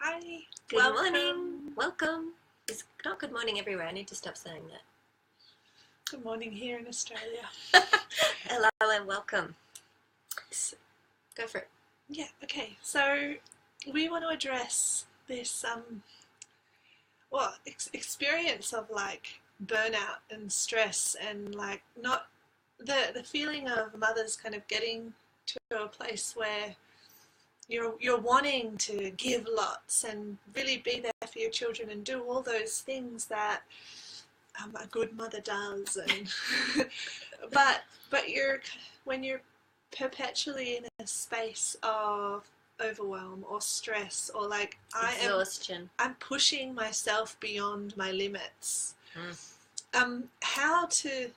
Hi. Good morning. Welcome. It's not good morning everywhere. I need to stop saying that. Good morning here in Australia. Hello and welcome. Go for it. Yeah, okay. So we want to address this experience of like burnout and stress and like not the feeling of mothers kind of getting to a place where you're wanting to give lots and really be there for your children and do all those things that a good mother does, and but when you're perpetually in a space of overwhelm or stress or like Exhaustion. I'm pushing myself beyond my limits. How to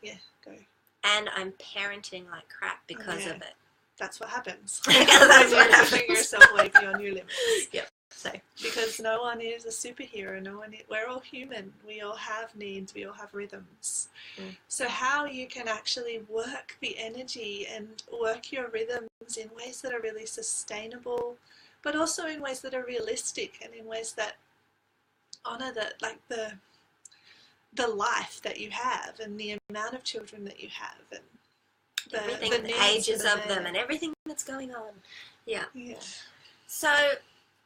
go. And I'm parenting like crap because of it. That's what happens. That's when what you're happens. pushing yourself way beyond your limits. Yep. So because no one is a superhero. We're all human. We all have needs. We all have rhythms. So how you can actually work the energy and work your rhythms in ways that are really sustainable, but also in ways that are realistic and in ways that honor the life that you have and the amount of children that you have and the ages of them and everything that's going on. Yeah. So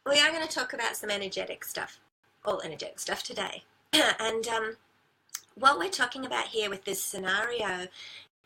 we are going to talk about some energetic stuff, all energetic stuff today. And what we're talking about here with this scenario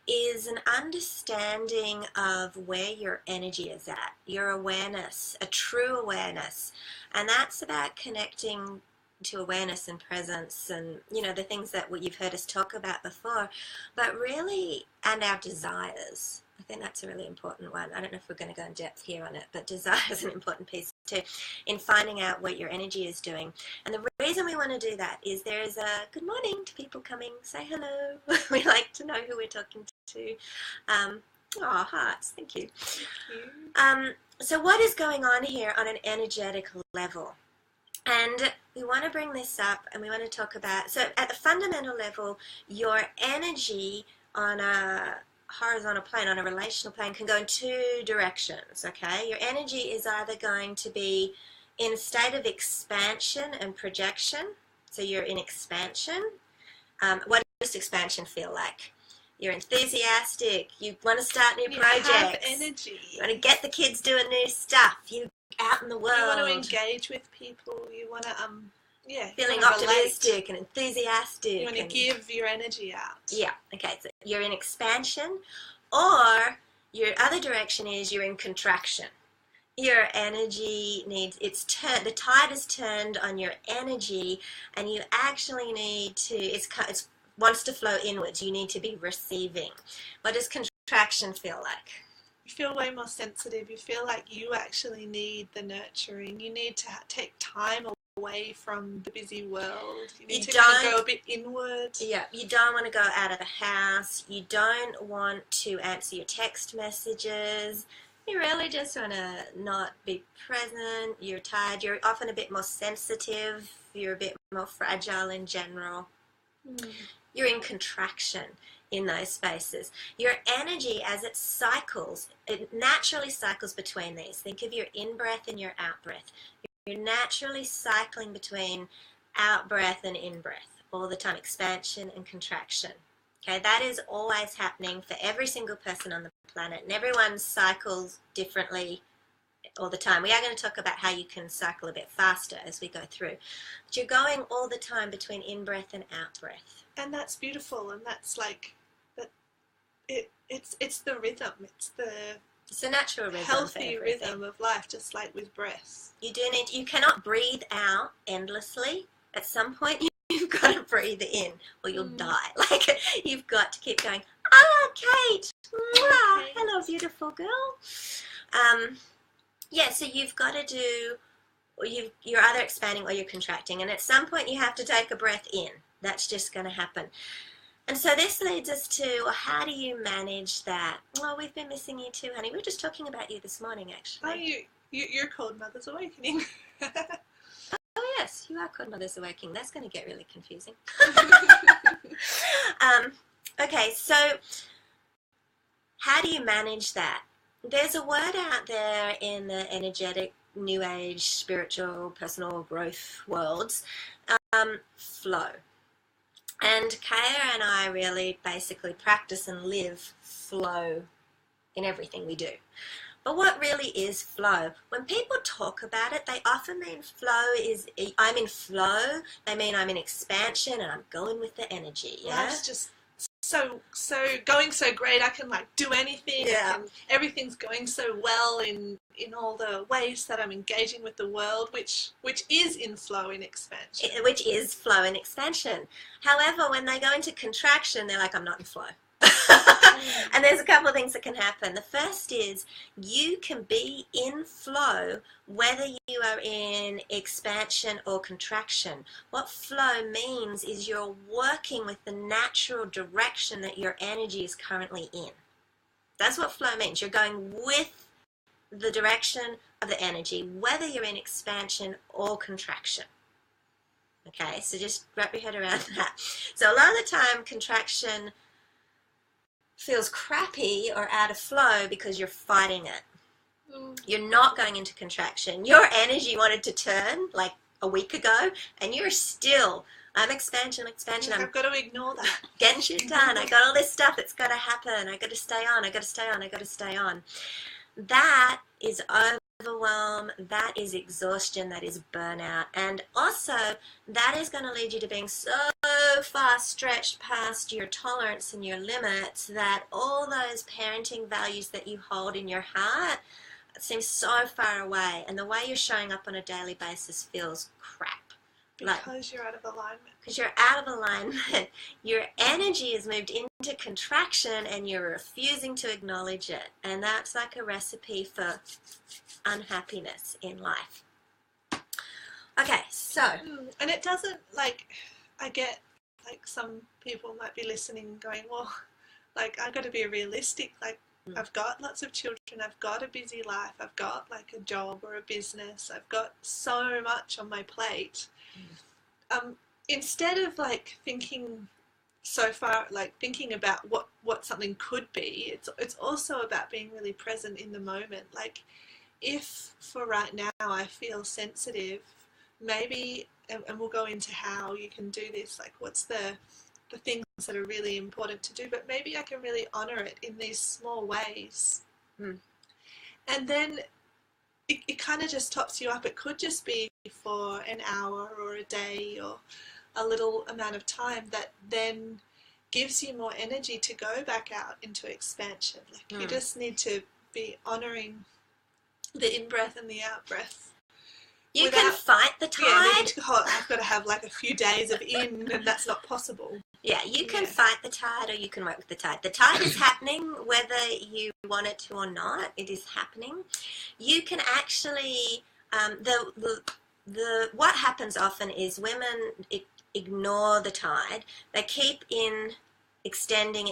is an understanding of where your energy is at, your awareness, a true awareness. And that's about connecting to awareness and presence and, the things that you've heard us talk about before, but really, and our desires. I think that's a really important one. I don't know if we're going to go in depth here on it, but desire is an important piece too in finding out what your energy is doing. And the reason we want to do that is there is a good morning to people coming. Say hello. We like to know who we're talking to. Hearts. Thank you. So what is going on here on an energetic level? And we want to bring this up and we want to talk about, so at the fundamental level, your energy on a horizontal plane, on a relational plane, can go in two directions, okay? Your energy is either going to be in a state of expansion and projection, so you're in expansion. What does expansion feel like? You're enthusiastic, you want to start new projects. You have energy. You want to get the kids doing new stuff. You out in the world. You want to engage with people. You want to, feeling optimistic and enthusiastic. You want to give your energy out. Yeah. Okay. So you're in expansion, or your other direction is you're in contraction. Your energy needs the tide is turned on your energy, and you actually need to. It wants to flow inwards. You need to be receiving. What does contraction feel like? You feel way more sensitive. You feel like you actually need the nurturing. You need to take time away from the busy world. You need to kind of go a bit inward. Yeah, you don't want to go out of the house. You don't want to answer your text messages. You really just want to not be present. You're tired. You're often a bit more sensitive. You're a bit more fragile in general. You're in contraction in those spaces. Your energy, as it cycles, it naturally cycles between these. Think of your in-breath and your out-breath. You're naturally cycling between out-breath and in-breath all the time, expansion and contraction. Okay, that is always happening for every single person on the planet, and everyone cycles differently all the time. We are going to talk about how you can cycle a bit faster as we go through. But you're going all the time between in-breath and out-breath. And that's beautiful, and that's like it's the rhythm. It's a natural rhythm, healthy rhythm of life, just like with breath. You cannot breathe out endlessly. At some point, you've got to breathe in, or you'll die. Like you've got to keep going. Kate, wow, hello, beautiful girl. So you've got to do. You're either expanding or you're contracting, and at some point, you have to take a breath in. That's just going to happen. And so this leads us to, how do you manage that? Well, we've been missing you too, honey. We were just talking about you this morning, actually. You're called Mother's Awakening. Oh, yes, you are called Mother's Awakening. That's going to get really confusing. Okay, so how do you manage that? There's a word out there in the energetic new age, spiritual, personal growth worlds, flow. And Kaya and I really basically practice and live flow in everything we do. But what really is flow? When people talk about it, they often mean flow is, I'm in flow, they mean I'm in expansion and I'm going with the energy, yeah? Life's just so going so great, I can like do anything, everything's going so well in all the ways that I'm engaging with the world, which is in flow in expansion. Which is flow in expansion. However, when they go into contraction, they're like, I'm not in flow. And there's a couple of things that can happen. The first is you can be in flow whether you are in expansion or contraction. What flow means is you're working with the natural direction that your energy is currently in. That's what flow means. You're going with the direction of the energy, whether you're in expansion or contraction. Okay, so just wrap your head around that. So a lot of the time, contraction feels crappy or out of flow because you're fighting it. You're not going into contraction. Your energy wanted to turn like a week ago, and you're still, I'm expansion. I've got to ignore that. Getting shit done. I got all this stuff that's got to happen. I got to stay on. That is overwhelm, that is exhaustion, that is burnout, and also that is going to lead you to being so far stretched past your tolerance and your limits that all those parenting values that you hold in your heart seem so far away, and the way you're showing up on a daily basis feels crap. Because you're out of alignment. Because you're out of alignment. Your energy has moved into contraction and you're refusing to acknowledge it. And that's like a recipe for unhappiness in life. Okay, so. And it doesn't, like, I get, like, some people might be listening going, well, like, I've got to be realistic. Like, I've got lots of children. I've got a busy life. I've got, like, a job or a business. I've got so much on my plate. Instead of like thinking so far, like thinking about what something could be, it's also about being really present in the moment. Like if for right now I feel sensitive, maybe, and we'll go into how you can do this, like what's the things that are really important to do, but maybe I can really honor it in these small ways. And then it kind of just tops you up. It could just be for an hour or a day or a little amount of time that then gives you more energy to go back out into expansion. Like you just need to be honoring the in-breath and the out-breath. You can fight the tide. I've got to have like a few days of in, and that's not possible. Yeah, you can fight the tide or you can work with the tide. The tide is happening whether you want it to or not. It is happening. You can actually, what happens often is women ignore the tide. They keep in extending.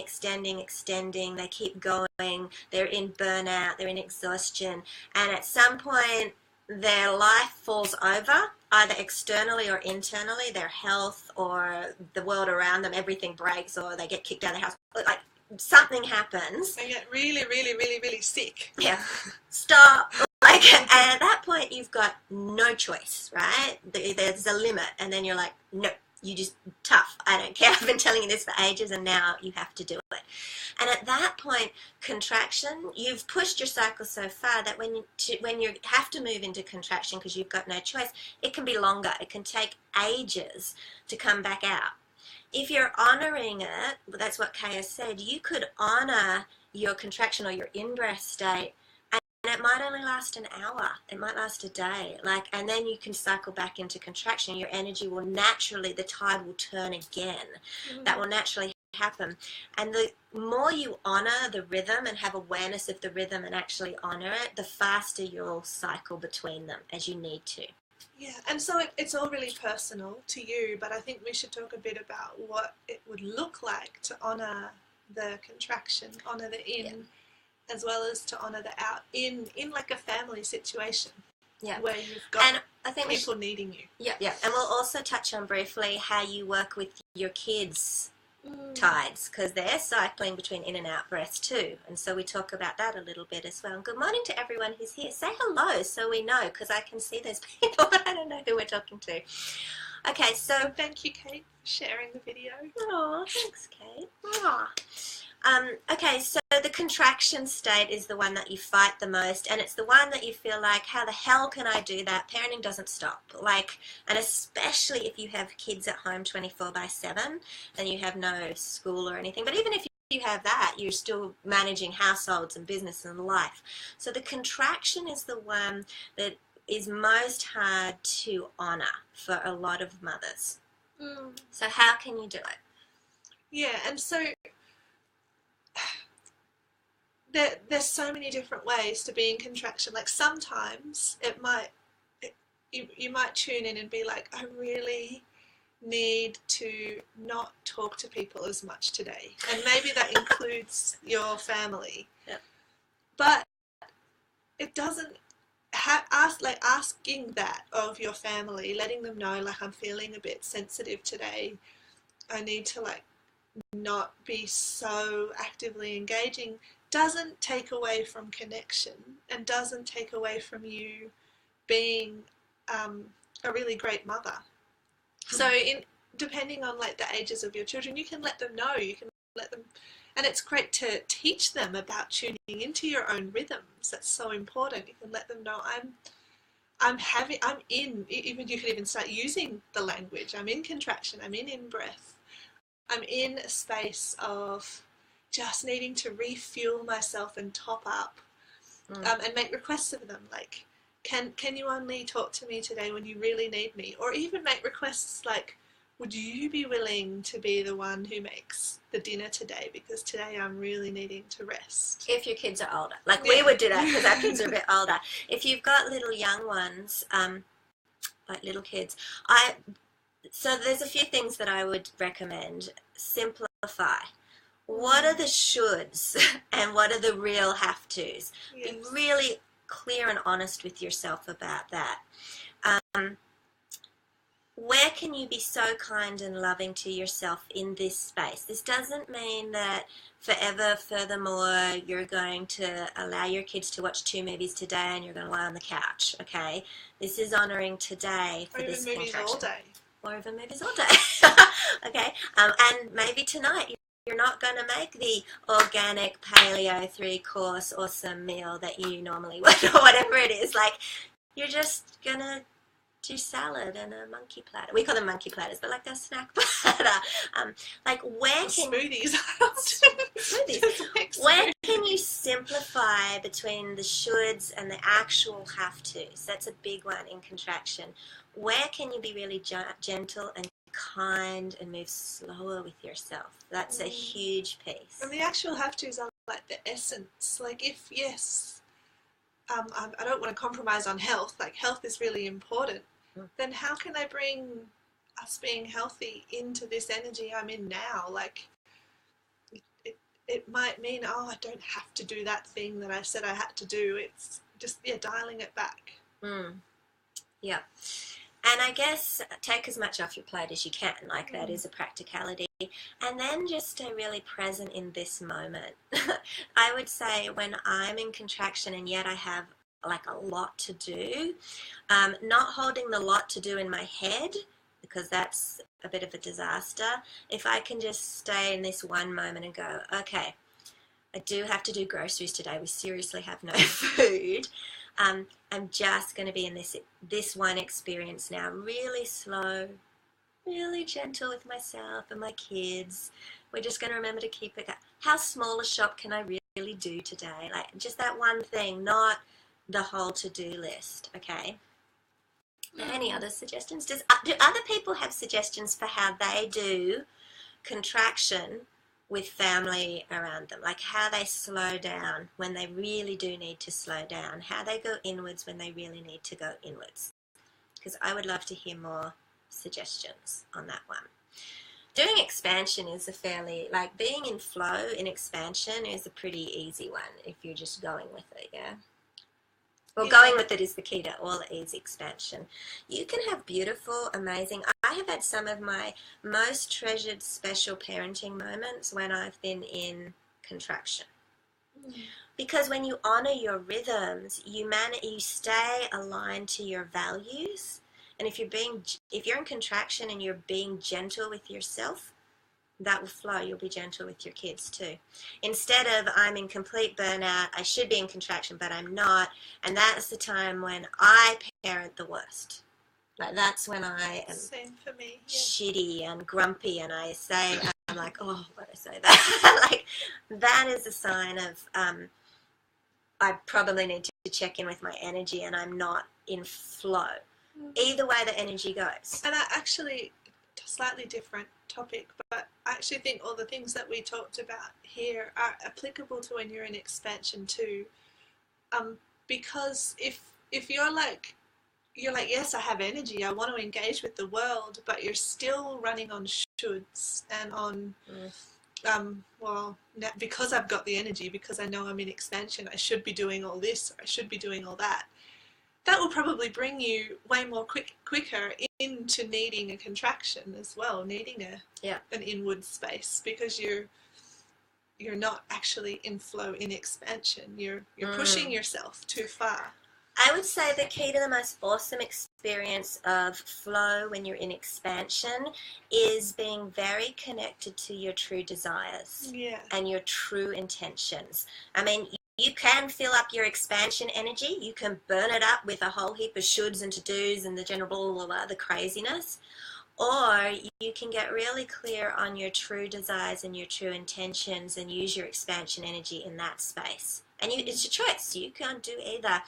They keep going. They're in burnout. They're in exhaustion. And at some point, their life falls over, either externally or internally, their health or the world around them, everything breaks, or they get kicked out of the house. Like, something happens. They get really, really, really, really sick. Yeah. Stop. Like, and at that point, you've got no choice, right? There's a limit, and then you're like, no, you just, tough. I don't care. I've been telling you this for ages, and now you have to do it. And at that point, contraction, you've pushed your cycle so far that when you have to move into contraction because you've got no choice, it can be longer. It can take ages to come back out. If you're honoring it, that's what Kaya said, you could honor your contraction or your in-breath state, and it might only last an hour. It might last a day. And then you can cycle back into contraction. Your energy will naturally, the tide will turn again. That will naturally happen. And the more you honor the rhythm and have awareness of the rhythm and actually honor it, the faster you'll cycle between them as you need to. Yeah, and so it's all really personal to you, but I think we should talk a bit about what it would look like to honor the contraction, honor the in, as well as to honor the out, in like a family situation. Yeah, where you've got and I think people needing you. Yeah, and we'll also touch on briefly how you work with your kids tides, because they're cycling between in and out breaths too, and so we talk about that a little bit as well. And good morning to everyone who's here. Say hello so we know, because I can see those people but I don't know who we're talking to. Okay, so thank you, Kate, for sharing the video. Oh, thanks, Kate. Okay, so the contraction state is the one that you fight the most, and it's the one that you feel like, how the hell can I do that? Parenting doesn't stop. Like, and especially if you have kids at home 24/7 and you have no school or anything, but even if you have that, you're still managing households and business and life. So the contraction is the one that is most hard to honor for a lot of mothers. So how can you do it? Yeah, and so there's so many different ways to be in contraction. Like sometimes you might tune in and be like, I really need to not talk to people as much today, and maybe that includes your family. But it doesn't asking that of your family, letting them know, like, I'm feeling a bit sensitive today, I need to like not be so actively engaging, doesn't take away from connection and doesn't take away from you being a really great mother. So depending on like the ages of your children, you can let them know, you can let them, and it's great to teach them about tuning into your own rhythms. That's so important. You can let them know, even you could even start using the language. I'm in contraction, I'm in breath. I'm in a space of just needing to refuel myself and top up, and make requests of them. Like, can you only talk to me today when you really need me? Or even make requests like, would you be willing to be the one who makes the dinner today? Because today I'm really needing to rest. If your kids are older. Like, we would do that because our kids are a bit older. If you've got little young ones, like little kids, so there's a few things that I would recommend. Simplify. What are the shoulds and what are the real have-tos? Yes. Be really clear and honest with yourself about that. Where can you be so kind and loving to yourself in this space? This doesn't mean that furthermore, you're going to allow your kids to watch 2 movies today and you're going to lie on the couch, okay? This is honoring today for this contraction. Or even movies all day. Or even movies all day. Okay? And maybe tonight you're not going to make the organic paleo 3-course awesome meal that you normally would, or whatever it is. Like, you're just going to do salad and a monkey platter. We call them monkey platters, but like they're snack platter. Like, where can smoothies? Smoothies. Where can you simplify between the shoulds and the actual have-tos? That's a big one in contraction. Where can you be really gentle and kind and move slower with yourself? That's a huge piece. And the actual have-tos are like the essence. Like, if yes, I don't want to compromise on health. Like, health is really important. Then how can I bring us being healthy into this energy I'm in now? Like, it might mean, I don't have to do that thing that I said I had to do. It's just, dialing it back. Yeah. And I guess take as much off your plate as you can. Like, that is a practicality. And then just stay really present in this moment. I would say when I'm in contraction and yet I have like a lot to do, not holding the lot to do in my head, because that's a bit of a disaster. If I can just stay in this one moment and go, okay, I do have to do groceries today. We seriously have no food. I'm just going to be in this one experience now, really slow, really gentle with myself and my kids. We're just going to remember to keep it. How small a shop can I really do today? Like, just that one thing, not the whole to-do list, okay? Any other suggestions? Do other people have suggestions for how they do contraction with family around them? Like, how they slow down when they really do need to slow down, how they go inwards when they really need to go inwards? Because I would love to hear more suggestions on that one. Doing expansion is a fairly, like, being in flow in expansion is a pretty easy one if you're just going with it, yeah? Well, going with it is the key to all easy expansion. You can have beautiful, amazing. I have had some of my most treasured special parenting moments when I've been in contraction. Because when you honor your rhythms, you stay aligned to your values. And if you're in contraction and you're being gentle with yourself, that will flow. You'll be gentle with your kids too. Instead of I'm in complete burnout, I should be in contraction, but I'm not. And that's the time when I parent the worst. Like that's when I am Same for me. Yeah. Shitty and grumpy, and I say, I'm like, oh, why did I say that? Like that is a sign of I probably need to check in with my energy and I'm not in flow. Either way the energy goes. And I actually, slightly different topic, but I actually think all the things that we talked about here are applicable to when you're in expansion too. Because if you're like, yes, I have energy, I want to engage with the world, but you're still running on shoulds and on, well, because I've got the energy, because I know I'm in expansion, I should be doing all this, or I should be doing all that. That will probably bring you way more quicker into needing a contraction as well, needing an inward space, because you're not actually in flow, in expansion. You're pushing yourself too far. I would say the key to the most awesome experience of flow when you're in expansion is being very connected to your true desires and your true intentions. I mean, you can fill up your expansion energy. You can burn it up with a whole heap of shoulds and to-dos and the general blah, blah, blah, the craziness. Or you can get really clear on your true desires and your true intentions and use your expansion energy in that space. And it's your choice. You can't do either.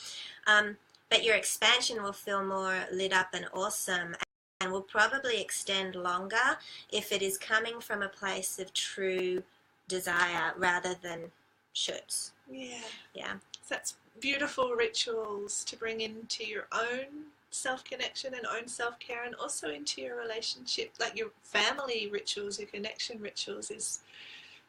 But your expansion will feel more lit up and awesome and will probably extend longer if it is coming from a place of true desire rather than shoulds. Yeah. So that's beautiful rituals to bring into your own self-connection and own self-care, and also into your relationship, like your family rituals, your connection rituals, is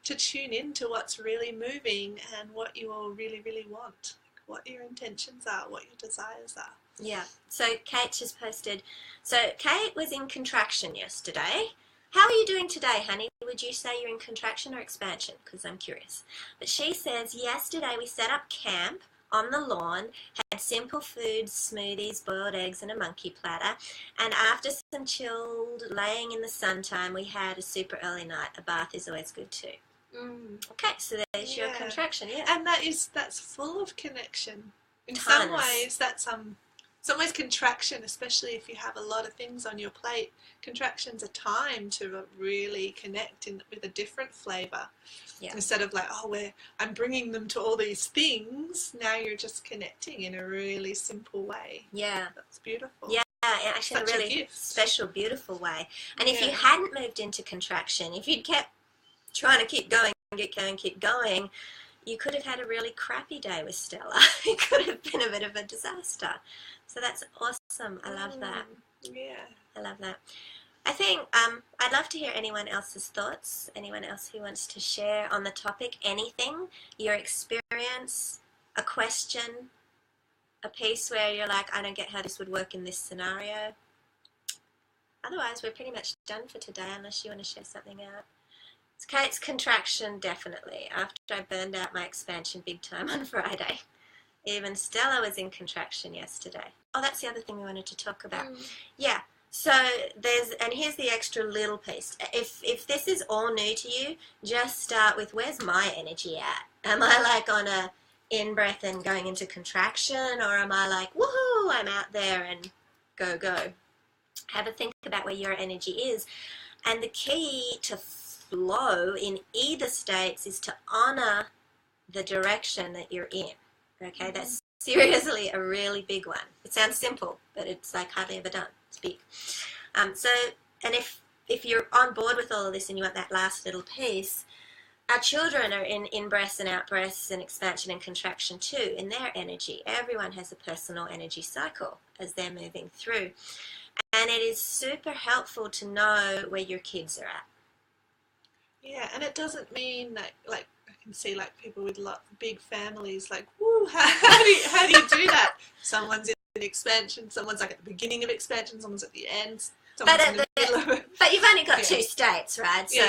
to tune in to what's really moving and what you all really, really want, what your intentions are, what your desires are. Yeah. So Kate just posted, so Kate was in contraction yesterday. How are you doing today, honey? Would you say you're in contraction or expansion? Because I'm curious. But she says, yesterday we set up camp on the lawn, had simple foods, smoothies, boiled eggs, and a monkey platter. And after some chilled laying in the sunshine, we had a super early night. A bath is always good too. Okay, so there's your contraction, And that's full of connection. In some ways, some ways contraction, especially if you have a lot of things on your plate, contraction's a time to really connect with a different flavour. Instead of like, I'm bringing them to all these things, now you're just connecting in a really simple way. Yeah. That's beautiful. Yeah, actually a really special, beautiful way. And if you hadn't moved into contraction, if you'd kept trying to keep going, keep going, you could have had a really crappy day with Stella. It could have been a bit of a disaster. So that's awesome. I love that. Yeah. I love that. I think I'd love to hear anyone else's thoughts, anyone else who wants to share on the topic, anything, your experience, a question, a piece where you're like, I don't get how this would work in this scenario. Otherwise, we're pretty much done for today, unless you want to share something out. Kate's contraction, definitely. After I burned out my expansion big time on Friday. Even Stella was in contraction yesterday. Oh, that's the other thing we wanted to talk about. Yeah. So here's the extra little piece. If this is all new to you, just start with, where's my energy at? Am I like on a in-breath and going into contraction, or am I like, woohoo, I'm out there and go. Have a think about where your energy is. And the key to flow in either states is to honor the direction that you're in. Okay, that's seriously a really big one. It sounds simple, but it's like hardly ever done. It's big. And if you're on board with all of this and you want that last little piece, our children are in in-breaths and out-breaths and expansion and contraction too in their energy. Everyone has a personal energy cycle as they're moving through. And it is super helpful to know where your kids are at. Yeah, and it doesn't mean that, like, can see like people with big families, like, woo, how do you do that? Someone's in expansion, someone's like at the beginning of expansion, someone's at the end, someone's in the middle of it. But you've only got two states, right? So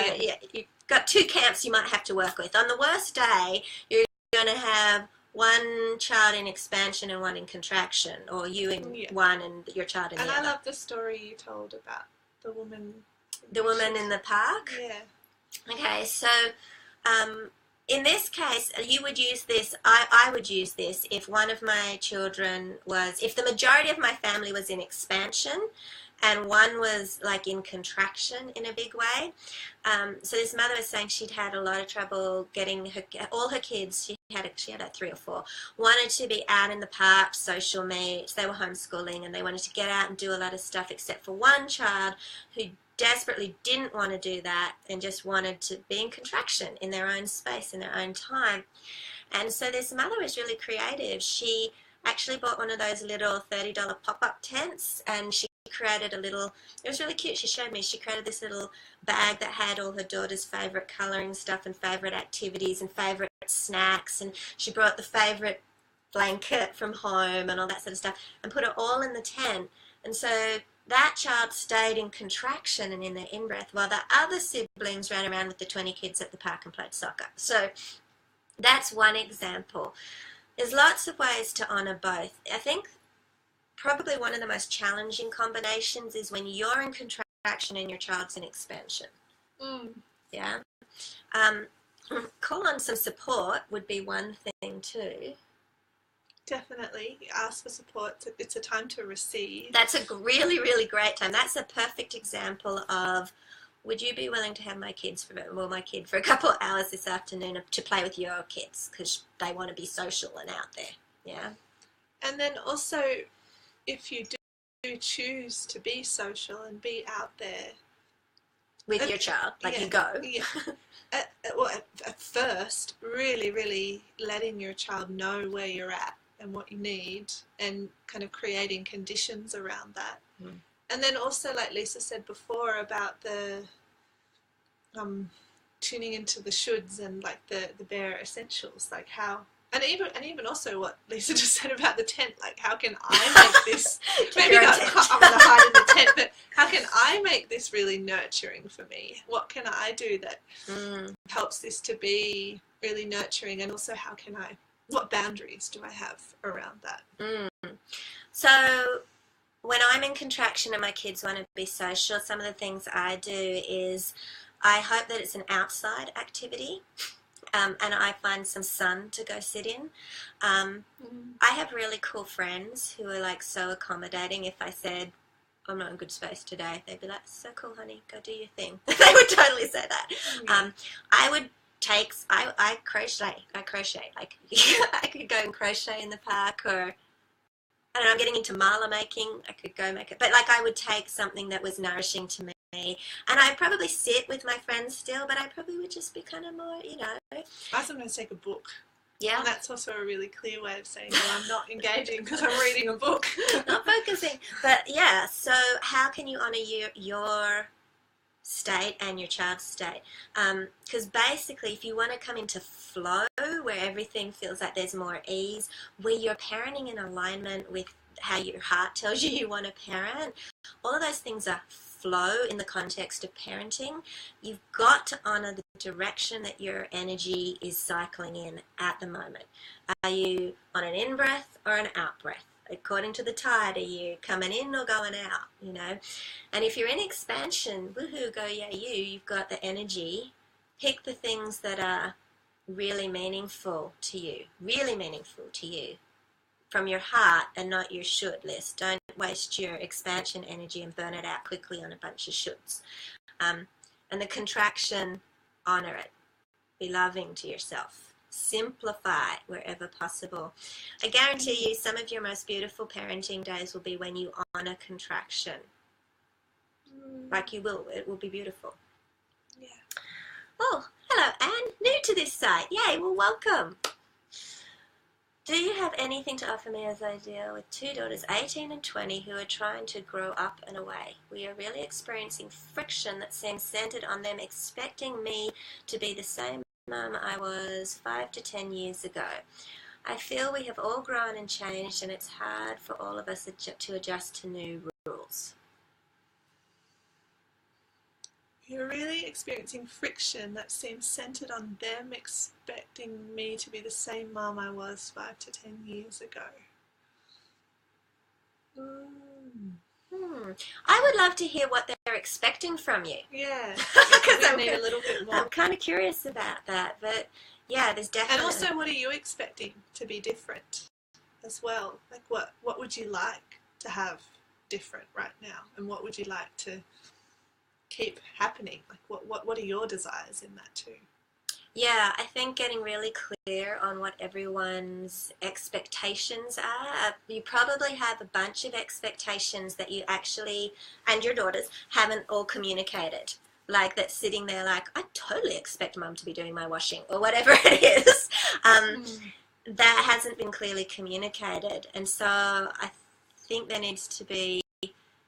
you've got two camps you might have to work with. On the worst day, you're going to have one child in expansion and one in contraction, or you in one and your child in the other. And I love the story you told about the woman. The woman in the park? Yeah. Okay, so in this case, you would use this, I would use this if one of my children was, if the majority of my family was in expansion and one was like in contraction in a big way. So this mother was saying she'd had a lot of trouble getting all her kids, she had 3 or 4, wanted to be out in the park, social meet, they were homeschooling and they wanted to get out and do a lot of stuff, except for one child who desperately didn't want to do that and just wanted to be in contraction in their own space, in their own time. And so this mother was really creative. She actually bought one of those little $30 pop-up tents, and she created a little, it was really cute, she showed me, she created this little bag that had all her daughter's favourite colouring stuff and favourite activities and favourite snacks, and she brought the favourite blanket from home and all that sort of stuff and put it all in the tent. And so that child stayed in contraction and in their in-breath while the other siblings ran around with the 20 kids at the park and played soccer. So that's one example. There's lots of ways to honour both. I think probably one of the most challenging combinations is when you're in contraction and your child's in expansion. Yeah. Call on some support would be one thing too. Definitely. Ask for support. It's a time to receive. That's a really, really great time. That's a perfect example of, would you be willing to have my kid for a couple of hours this afternoon to play with your kids because they want to be social and out there. Yeah. And then also, if you do choose to be social and be out there with your child, you go. Yeah. At first, really, really letting your child know where you're at and what you need, and kind of creating conditions around that. And then also, like Lisa said before, about the tuning into the shoulds and like the bare essentials, like how, and even also what Lisa just said about the tent, like how can I make this maybe not I'm gonna hide in the tent, but how can I make this really nurturing for me? What can I do that helps this to be really nurturing? And also, what boundaries do I have around that? So when I'm in contraction and my kids want to be social, some of the things I do is I hope that it's an outside activity, and I find some sun to go sit in. I have really cool friends who are like so accommodating. If I said, I'm not in good space today, they'd be like, so cool, honey, go do your thing. They would totally say that. I crochet. Like I could go and crochet in the park, or I don't know, I'm getting into mala making. I could go make it, but like I would take something that was nourishing to me, and I'd probably sit with my friends still, but I probably would just be kind of more, I sometimes take a book. Yeah. And that's also a really clear way of saying, well, I'm not engaging because I'm reading a book. Not focusing. But yeah, so how can you honour your state and your child's state? Because basically, if you want to come into flow where everything feels like there's more ease, where you're parenting in alignment with how your heart tells you want to parent, all of those things are flow in the context of parenting. You've got to honour the direction that your energy is cycling in at the moment. Are you on an in-breath or an out-breath? According to the tide, are you coming in or going out, And if you're in expansion, woohoo, go yeah you, you've got the energy. Pick the things that are really meaningful to you from your heart and not your should list. Don't waste your expansion energy and burn it out quickly on a bunch of shoulds. And the contraction, honour it. Be loving to yourself. Simplify wherever possible. I guarantee you some of your most beautiful parenting days will be when you honour contraction. Like you will. It will be beautiful. Yeah. Oh, hello, Anne. New to this site. Yay, well, welcome. Do you have anything to offer me as I deal with 2 daughters, 18 and 20, who are trying to grow up and away? We are really experiencing friction that seems centered on them expecting me to be the same mum I was 5 to 10 years ago. I feel we have all grown and changed, and it's hard for all of us to adjust to new rules. You're really experiencing friction that seems centered on them expecting me to be the same mum I was 5 to 10 years ago. I would love to hear what they're expecting from you. Yeah, because I need a little bit more. I'm kind of curious about that, but yeah, there's definitely. And also, what are you expecting to be different as well? Like, what would you like to have different right now, and what would you like to keep happening? Like, what are your desires in that too? Yeah, I think getting really clear on what everyone's expectations are. You probably have a bunch of expectations that you actually, and your daughters, haven't all communicated. Like, that's sitting there like, I totally expect mum to be doing my washing, or whatever it is. That hasn't been clearly communicated. And so I think there needs to be,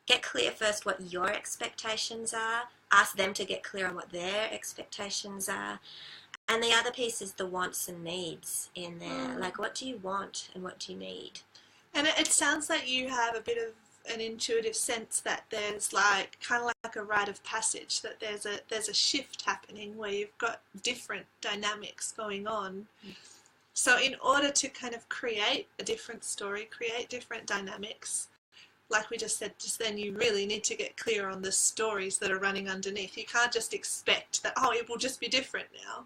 get clear first what your expectations are. Ask them to get clear on what their expectations are. And the other piece is the wants and needs in there. Like, what do you want and what do you need? And it sounds like you have a bit of an intuitive sense that there's like kind of like a rite of passage, that there's a shift happening where you've got different dynamics going on. So in order to kind of create a different story, create different dynamics, like we just said just then, you really need to get clear on the stories that are running underneath. You can't just expect that, oh, it will just be different now.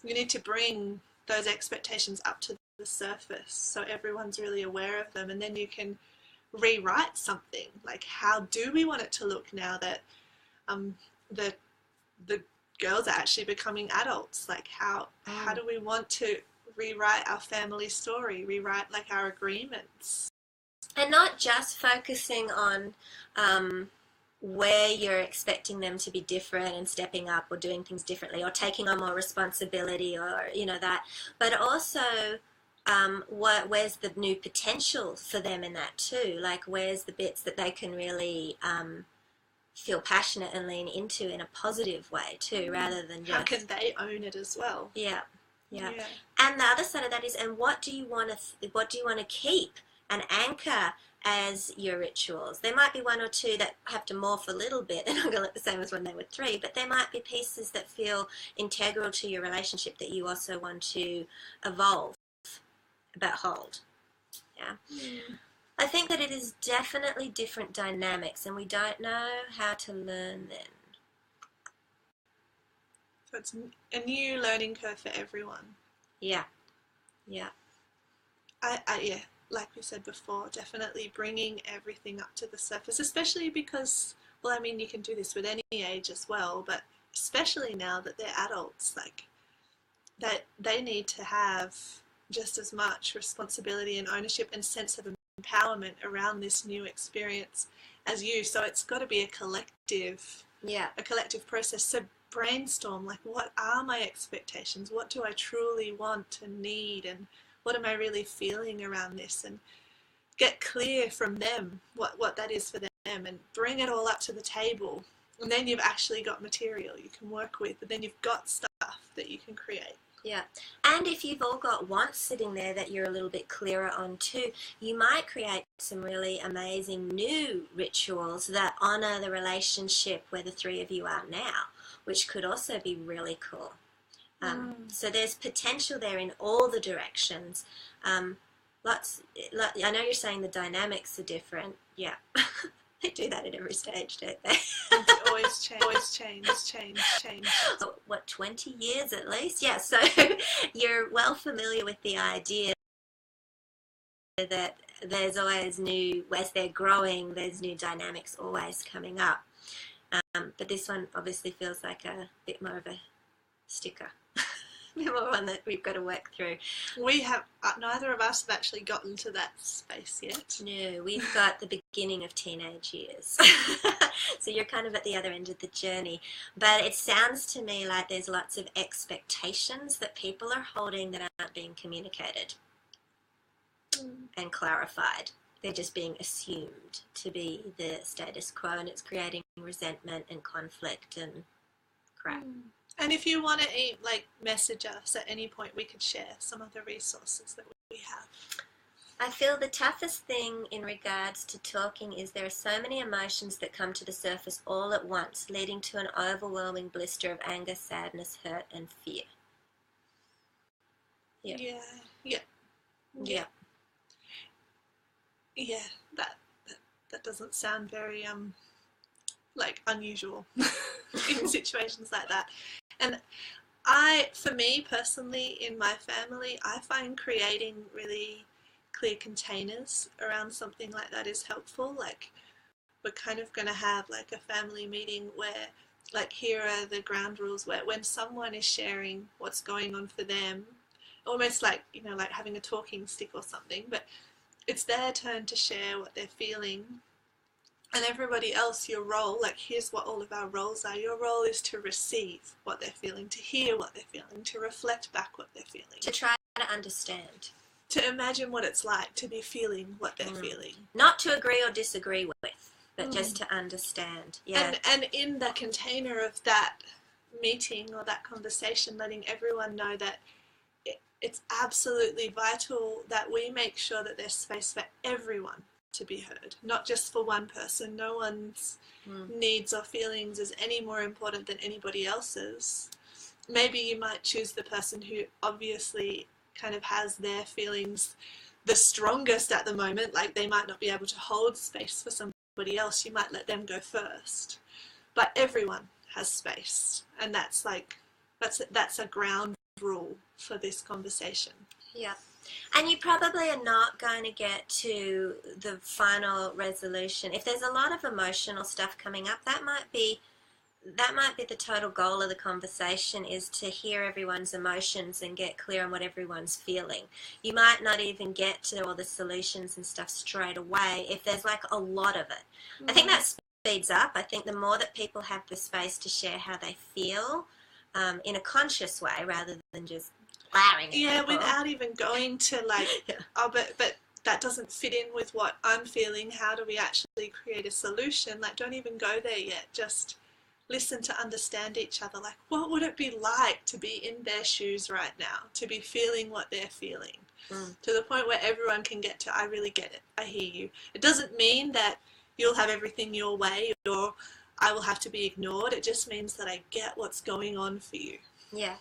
You need to bring those expectations up to the surface so everyone's really aware of them, and then you can rewrite something. Like, how do we want it to look now that the girls are actually becoming adults? Like, how do we want to rewrite our family story, rewrite like our agreements? And not just focusing on where you're expecting them to be different and stepping up or doing things differently or taking on more responsibility or, that, but also where's the new potential for them in that too? Like, where's the bits that they can really feel passionate and lean into in a positive way too, rather than just... How can they own it as well? Yeah. And the other side of that is, and what do you want to keep and anchor as your rituals? There might be one or two that have to morph a little bit. They're not going to look the same as when they were 3, but there might be pieces that feel integral to your relationship that you also want to evolve, but hold. Yeah. I think that it is definitely different dynamics, and we don't know how to learn them. So it's a new learning curve for everyone. Yeah. I like we said before, definitely bringing everything up to the surface, especially because, well, I mean, you can do this with any age as well, but especially now that they're adults, like, that they need to have just as much responsibility and ownership and sense of empowerment around this new experience as you. So it's got to be a collective process. So brainstorm, like, what are my expectations? What do I truly want and need? And what am I really feeling around this? And get clear from them what that is for them, and bring it all up to the table. And then you've actually got material you can work with, and then you've got stuff that you can create. Yeah. And if you've all got wants sitting there that you're a little bit clearer on too, you might create some really amazing new rituals that honour the relationship where the 3 of you are now, which could also be really cool. So there's potential there in all the directions. I know you're saying the dynamics are different. Yeah. They do that at every stage, don't they? Always change. Oh, what, 20 years at least? Yeah, so you're well familiar with the idea that there's always new, as they're growing, there's new dynamics always coming up. But this one obviously feels like a bit more of a sticker. More one that we've got to work through. We have, neither of us have actually gotten to that space yet. No, we've got the beginning of teenage years. So you're kind of at the other end of the journey. But it sounds to me like there's lots of expectations that people are holding that aren't being communicated and clarified. They're just being assumed to be the status quo, and it's creating resentment and conflict and crap. And if you want to message us at any point, we could share some other resources that we have. I feel the toughest thing in regards to talking is there are so many emotions that come to the surface all at once, leading to an overwhelming blister of anger, sadness, hurt, and fear. Yeah. Yeah, that doesn't sound very unusual in situations like that. And for me personally, in my family, I find creating really clear containers around something like that is helpful. Like, we're kind of going to have like a family meeting where here are the ground rules, where when someone is sharing what's going on for them, almost like having a talking stick or something, but it's their turn to share what they're feeling. And everybody else, your role, here's what all of our roles are. Your role is to receive what they're feeling, to hear what they're feeling, to reflect back what they're feeling. To try to understand. To imagine what it's like to be feeling what they're feeling. Not to agree or disagree with, but just to understand. Yeah. And in the container of that meeting or that conversation, letting everyone know that it's absolutely vital that we make sure that there's space for everyone to be heard, not just for one person. No one's needs or feelings is any more important than anybody else's. Maybe you might choose the person who obviously kind of has their feelings the strongest at the moment, like they might not be able to hold space for somebody else. You might let them go first, but everyone has space, and that's a ground rule for this conversation. Yeah. And you probably are not going to get to the final resolution. If there's a lot of emotional stuff coming up, that might be the total goal of the conversation, is to hear everyone's emotions and get clear on what everyone's feeling. You might not even get to all the solutions and stuff straight away if there's a lot of it. I think that speeds up. I think the more that people have the space to share how they feel in a conscious way rather than just blaring at people. Without even going to but that doesn't fit in with what I'm feeling. How do we actually create a solution? Don't even go there yet. Just listen to understand each other. What would it be like to be in their shoes right now, to be feeling what they're feeling, to the point where everyone can get to, I really get it, I hear you. It doesn't mean that you'll have everything your way or I will have to be ignored. It just means that I get what's going on for you. Yeah.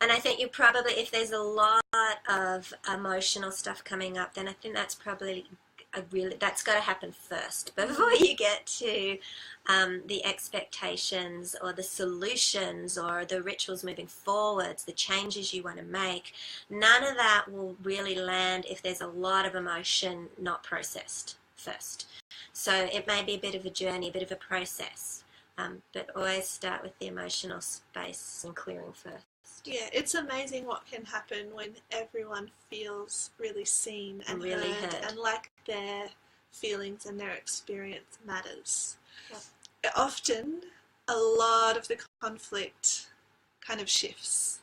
And I think you probably, if there's a lot of emotional stuff coming up, then I think that's probably that's got to happen first before you get to the expectations or the solutions or the rituals moving forwards, the changes you want to make. None of that will really land if there's a lot of emotion not processed first. So it may be a bit of a journey, a bit of a process, but always start with the emotional space and clearing first. Yeah, it's amazing what can happen when everyone feels really seen and really heard and like their feelings and their experience matters. Yeah. Often, a lot of the conflict kind of shifts.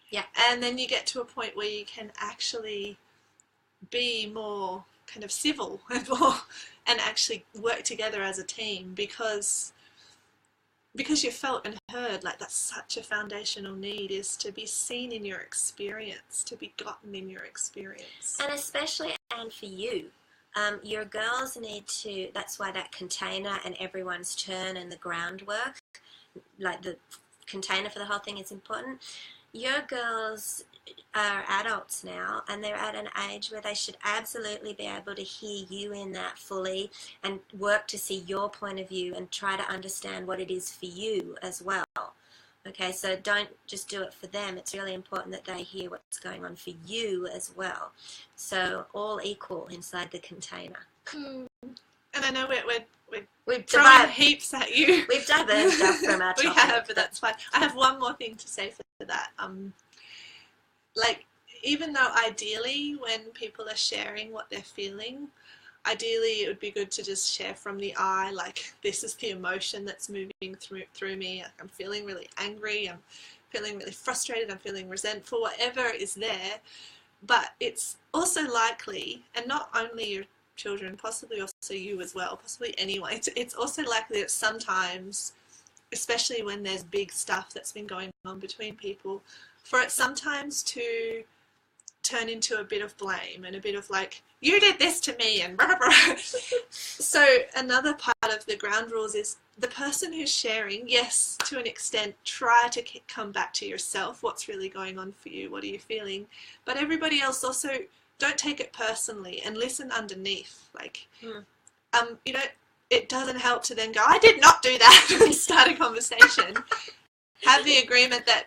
Yeah. And then you get to a point where you can actually be more kind of civil and actually work together as a team because you felt and heard. That's such a foundational need, is to be seen in your experience, to be gotten in your experience. And especially, and for you, your girls need to, that's why that container and everyone's turn and the groundwork, the container for the whole thing is important. Your girls are adults now, and they're at an age where they should absolutely be able to hear you in that fully and work to see your point of view and try to understand what it is for you as well. Okay, so don't just do it for them. It's really important that they hear what's going on for you as well. So all equal inside the container. And I know we've throwing heaps at you. We've diverged up from our topic. We have, but that's fine. I have one more thing to say for that. Even though ideally when people are sharing what they're feeling, ideally it would be good to just share from the I, this is the emotion that's moving through me. I'm feeling really angry, I'm feeling really frustrated, I'm feeling resentful, whatever is there. But it's also likely, and not only your children, possibly also you as well, possibly anyone, it's also likely that sometimes especially when there's big stuff that's been going on between people, for it sometimes to turn into a bit of blame and a bit of like, you did this to me and blah, blah, blah. So another part of the ground rules is the person who's sharing, yes, to an extent, try to come back to yourself. What's really going on for you? What are you feeling? But everybody else also, don't take it personally and listen underneath. Like, you know, it doesn't help to then go, I did not do that, and start a conversation. Have the agreement that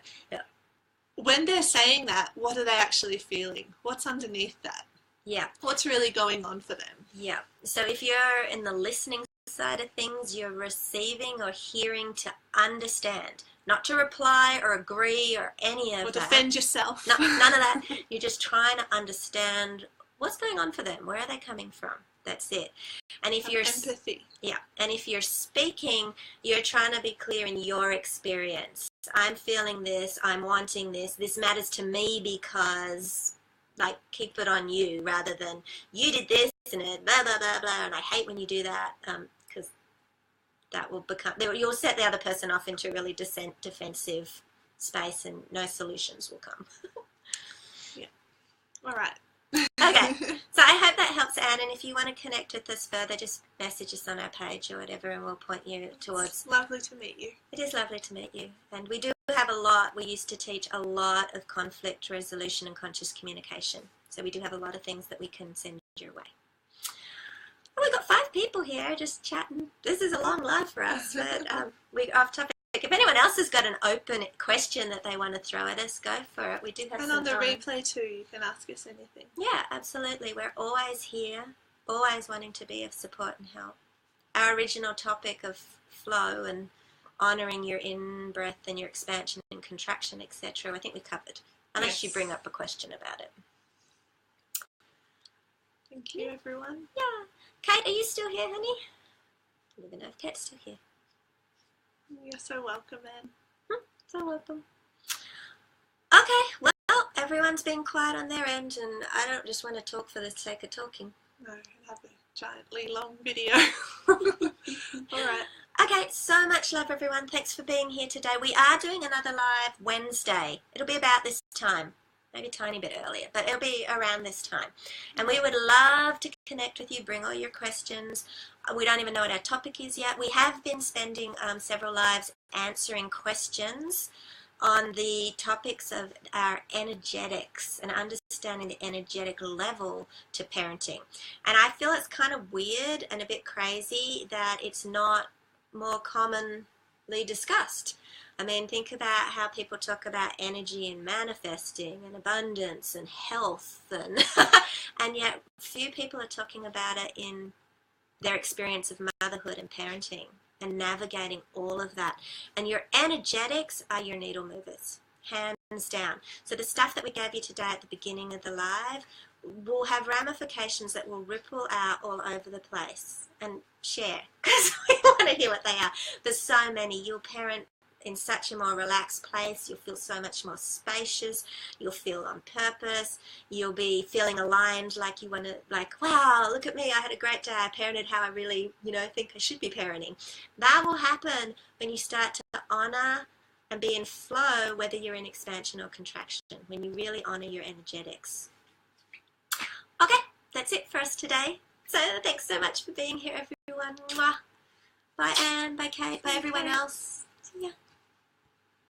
when they're saying that, what are they actually feeling? What's underneath that? Yeah. What's really going on for them? Yeah. So if you're in the listening side of things, you're receiving or hearing to understand, not to reply or agree or any of that. Or defend yourself. No, none of that. You're just trying to understand what's going on for them. Where are they coming from? That's it. And if you're empathy. Yeah. And if you're speaking, you're trying to be clear in your experience. I'm feeling this. I'm wanting this. This matters to me because, like, keep it on you rather than you did this and it blah blah blah blah. And I hate when you do that because that will become, you'll set the other person off into a really defensive space and no solutions will come. Yeah. All right. Okay, so I hope that helps, Anne, and if you want to connect with us further, just message us on our page or whatever and we'll point you towards... It's lovely to meet you. It is lovely to meet you, and we do have a lot, we used to teach a lot of conflict resolution and conscious communication, so we do have a lot of things that we can send your way. Well, we've got 5 people here just chatting. This is a long live for us, but we're off topic. If anyone else has got an open question that they want to throw at us, go for it. We do have some time. And on the replay too, you can ask us anything. Yeah, absolutely. We're always here, always wanting to be of support and help. Our original topic of flow and honouring your in-breath and your expansion and contraction, etc., I think we covered, unless you bring up a question about it. Thank you, everyone. Yeah. Kate, are you still here, honey? I don't even know if Kate's still here. You're so welcome, Anne. So welcome. Okay, well, everyone's been quiet on their end, and I don't just want to talk for the sake of talking. No, have a giantly long video. All right. Okay, so much love, everyone. Thanks for being here today. We are doing another live Wednesday. It'll be about this time. Maybe a tiny bit earlier, but it'll be around this time. And we would love to connect with you, bring all your questions. We don't even know what our topic is yet. We have been spending several lives answering questions on the topics of our energetics and understanding the energetic level to parenting. And I feel it's kind of weird and a bit crazy that it's not more commonly discussed. I mean, think about how people talk about energy and manifesting and abundance and health, and yet few people are talking about it in their experience of motherhood and parenting and navigating all of that. And your energetics are your needle movers, hands down. So the stuff that we gave you today at the beginning of the live will have ramifications that will ripple out all over the place. And share, because we want to hear what they are. There's so many. You'll parent in such a more relaxed place. You'll feel so much more spacious. You'll feel on purpose. You'll be feeling aligned, like you want to, like, wow, look at me, I had a great day. I parented how I really, think I should be parenting. That will happen when you start to honor and be in flow, whether you're in expansion or contraction, when you really honor your energetics. Okay, that's it for us today. So thanks so much for being here, everyone. Mwah. Bye, Anne. Bye, Kate. Bye, everyone else. See ya.